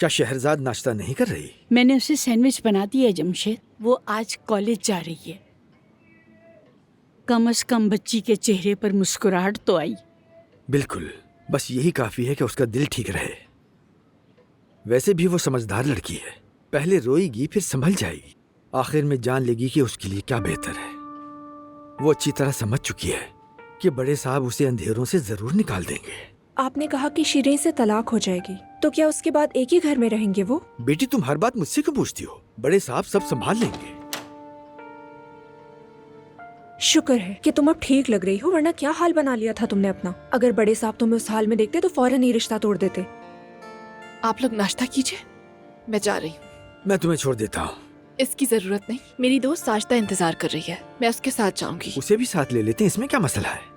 क्या शहरजाद नाश्ता नहीं कर रही? मैंने उसे सैंडविच बना दिया है जमशेद। वो आज कॉलेज जा रही है। कम से कम बच्ची के चेहरे पर मुस्कुराहट तो आई। बिल्कुल, बस यही काफी है कि उसका दिल ठीक रहे। वैसे भी वो समझदार लड़की है। पहले रोएगी फिर संभल जाएगी, आखिर में जान लेगी कि उसके लिए क्या बेहतर है। वो अच्छी तरह समझ चुकी है कि बड़े साहब उसे अंधेरों से जरूर निकाल देंगे। आपने कहा कि शीरीन से तलाक हो जाएगी, तो क्या उसके बाद एक ही घर में रहेंगे वो? बेटी, तुम हर बात मुझसे क्यों पूछती हो? बड़े साहब सब संभाल लेंगे। शुक्र है कि तुम अब ठीक लग रही हो, वरना क्या हाल बना लिया था तुमने अपना। अगर बड़े साहब तुम्हें उस हाल में देखते तो फौरन ही रिश्ता तोड़ देते। आप लोग नाश्ता कीजिए, मैं जा रही हूँ। मैं तुम्हें छोड़ देता हूँ। इसकी जरूरत नहीं, मेरी दोस्त साजदा इंतजार कर रही है, मैं उसके साथ जाऊंगी। उसे भी साथ ले लेते हैं, इसमें क्या मसला है?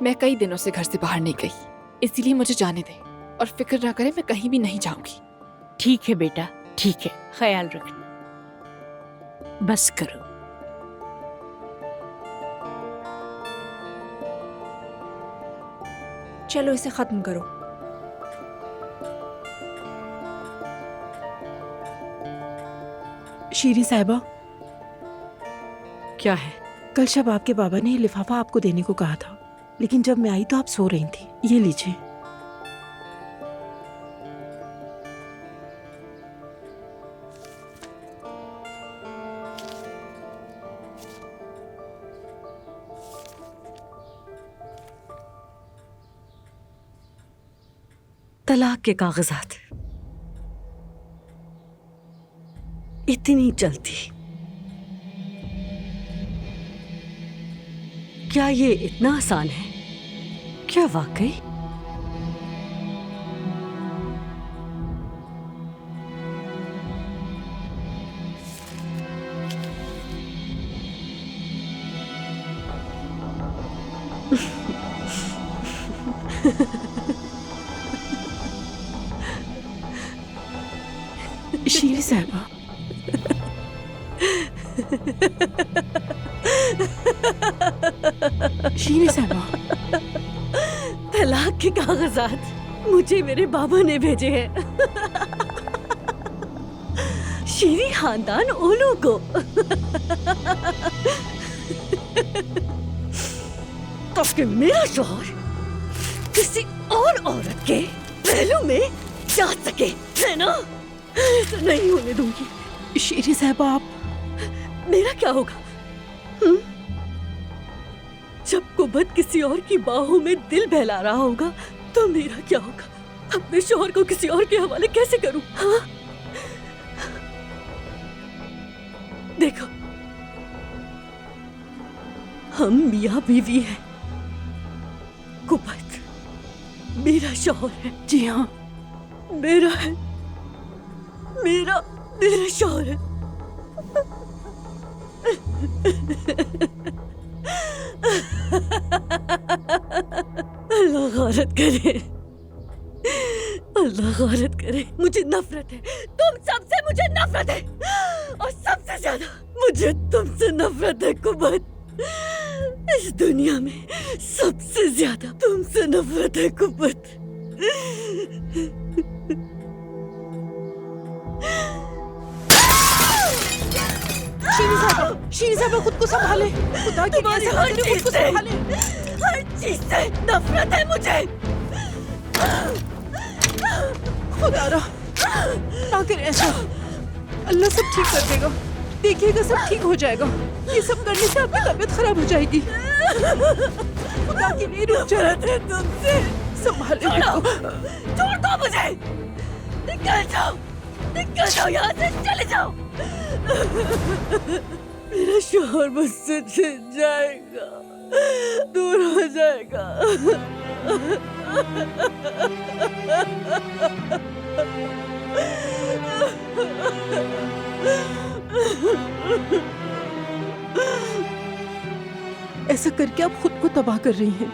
मैं कई दिनों से घर से बाहर नहीं गई, इसीलिए मुझे जाने दें और फिक्र ना करें, मैं कहीं भी नहीं जाऊंगी। ठीक है बेटा, ठीक है, ख्याल रखना। बस करो। चलो इसे खत्म करो। शीरी साहिबा, क्या है? कल शब आपके बाबा ने ये लिफाफा आपको देने को कहा था, लेकिन जब मैं आई तो आप सो रही थी। ये लीजिए। तलाक के कागजात। इतनी जल्दी? क्या ये इतना आसान है? क्या वाकई? शीरी साहिबा, शीरी साहिबा, तलाक के कागजात मुझे मेरे बाबा ने भेजे हैं। शीरी खानदान ओलू को। ताकि मेरा शौहर किसी और औरत के पहलू में जा सके, है ना? ऐसा नहीं होने दूंगी। शीरी साहिबा, आप मेरा क्या होगा? जब कुबत किसी और की बाहों में दिल बहला रहा होगा तो मेरा क्या होगा? अपने शौहर को किसी और के हवाले कैसे करूं? हाँ? देखो, हम मियां बीवी हैं। कुबत मेरा शौहर है। जी हाँ, मेरा है, मेरा मेरा शौहर है। अल्लाह गौरत करे, अल्लाह गौरत करे। मुझे नफरत है, तुम सबसे मुझे नफरत है, और सबसे ज्यादा मुझे तुमसे नफरत है कुबत। इस दुनिया में सबसे ज्यादा तुमसे नफरत है कुबत। शीरी साहिबा खुद को संभाले। खुदा की तुम्हारी कसम, हर खुद चीज को से, संभाले। हर चीज से नफरत है मुझे। खुदा रा, ना करे ऐसा। अल्लाह सब ठीक कर देगा, देखिएगा सब ठीक हो जाएगा। ये सब करने से आपकी तबीयत खराब हो जाएगी। खुदा के लिए रुक जाओ। नफरत है तुमसे। संभाले छोड़ो, खुद को। छोड़ दो मुझे। निकल जाओ, निकल जाओ यहाँ से, चले जाओ। मेरा शौहर मुझसे छिन जाएगा, दूर हो जाएगा। ऐसा करके आप खुद को तबाह कर रही हैं।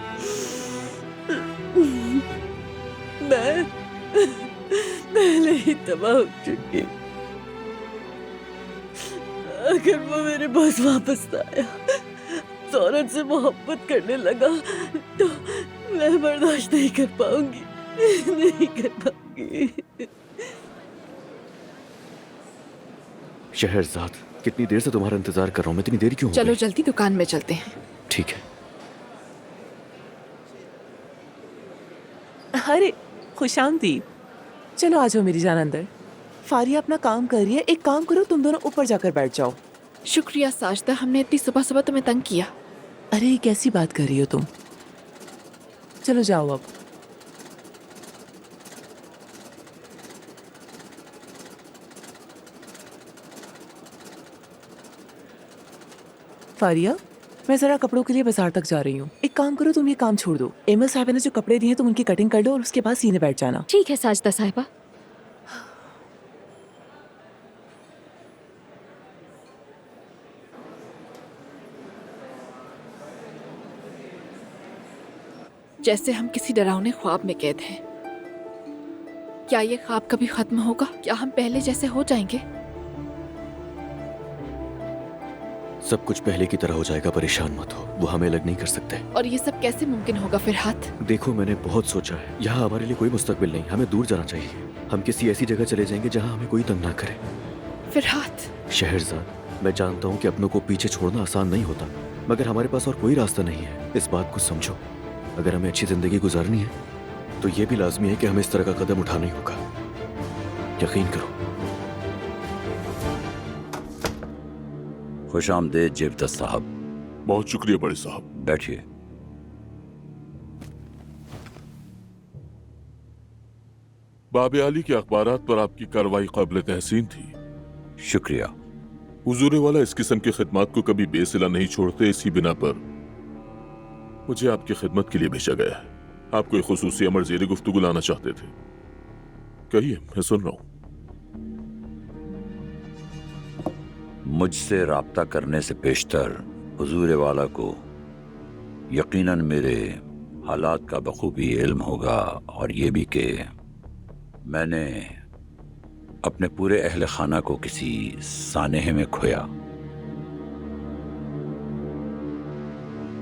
मैं पहले ही तबाह हो चुकी। अगर वो मेरे पास वापस ना आया, तो औरत से मोहब्बत करने लगा, तो मैं बर्दाश्त नहीं कर पाऊंगी, नहीं कर पाऊंगी। शहरजाद, कितनी देर से तुम्हारा इंतजार कर रहा हूँ मैं, इतनी देर क्यों हो चलो गई? जल्दी दुकान में चलते हैं। ठीक है। अरे खुशामदीद। चलो आ जाओ मेरी जान अंदर। फारिया अपना काम कर रही है, एक काम करो तुम दोनों ऊपर जाकर बैठ जाओ। शुक्रिया साजदा, हमने इतनी सुबह सुबह तुम्हें तंग किया। अरे ये कैसी बात कर रही हो तुम? चलो जाओ अब। फारिया, मैं जरा कपड़ों के लिए बाजार तक जा रही हूँ। एक काम करो, तुम ये काम छोड़ दो। एमएल साहिबा ने जो कपड़े दिए तुम उनकी कटिंग कर लो और उसके बाद सीने बैठ जाना। ठीक है साजदा साहिबा। जैसे हम किसी डरावने ख्वाब में कैद हैं। क्या ये ख्वाब कभी खत्म होगा? क्या हम पहले जैसे हो जाएंगे? सब कुछ पहले की तरह हो जाएगा, परेशान मत हो। वो हमें अलग नहीं कर सकते। और ये सब कैसे मुमकिन होगा फिरहात? देखो, मैंने बहुत सोचा है। यहाँ हमारे लिए कोई मुस्तकबिल नहीं, हमें दूर जाना चाहिए। हम किसी ऐसी जगह चले जाएंगे जहाँ हमें कोई तंग ना करे। फिरहात, शहरजाद, मैं जानता हूँ कि अपनों को पीछे छोड़ना आसान नहीं होता, मगर हमारे पास और कोई रास्ता नहीं है। इस बात को समझो। अगर हमें अच्छी जिंदगी गुजारनी है तो ये भी लाजमी है कि हमें इस तरह का कदम उठाना ही होगा। यकीन करो। खुशामदीद जेबदा साहब। बहुत शुक्रिया बड़े साहब। बैठिए। बाब आली के अखबारात पर आपकी कार्रवाई काबिल तहसीन थी। शुक्रिया। हुजूर वाला इस किस्म की खिदमत को कभी बेसिला नहीं छोड़ते। इसी बिना पर मुझे आपकी खिदमत के लिए भेजा गया है। आप कोई खुसूसी अमर ज़ेरे गुफ्तगू लाना चाहते थे, कहिए, मैं सुन रहा हूं। मुझसे राब्ता करने से पेशतर हुजूर वाला को यकीनन मेरे हालात का बखूबी इल्म होगा, और ये भी कि मैंने अपने पूरे अहले खाना को किसी सानेहे में खोया।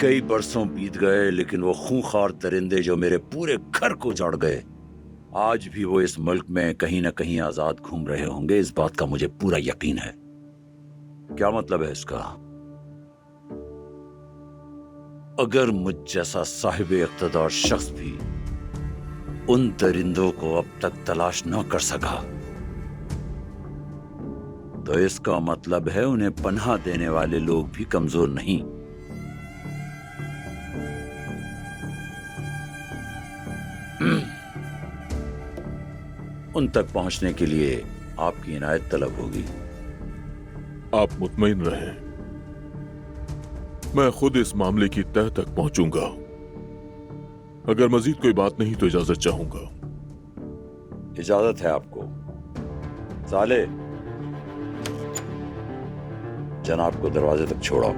कई बरसों बीत गए, लेकिन वो खूंखार दरिंदे जो मेरे पूरे घर को उजाड़ गए, आज भी वो इस मुल्क में कहीं ना कहीं आजाद घूम रहे होंगे। इस बात का मुझे पूरा यकीन है। क्या मतलब है इसका? अगर मुझ जैसा साहिब इक़्तिदार शख्स भी उन दरिंदों को अब तक तलाश न कर सका, तो इसका मतलब है उन्हें पनाह देने वाले लोग भी कमजोर नहीं। उन तक पहुंचने के लिए आपकी इनायत तलब होगी। आप मुतमईन रहें, मैं खुद इस मामले की तह तक पहुंचूंगा। अगर मजीद कोई बात नहीं तो इजाजत चाहूंगा। इजाजत है आपको। साले, जनाब को दरवाजे तक छोड़ो।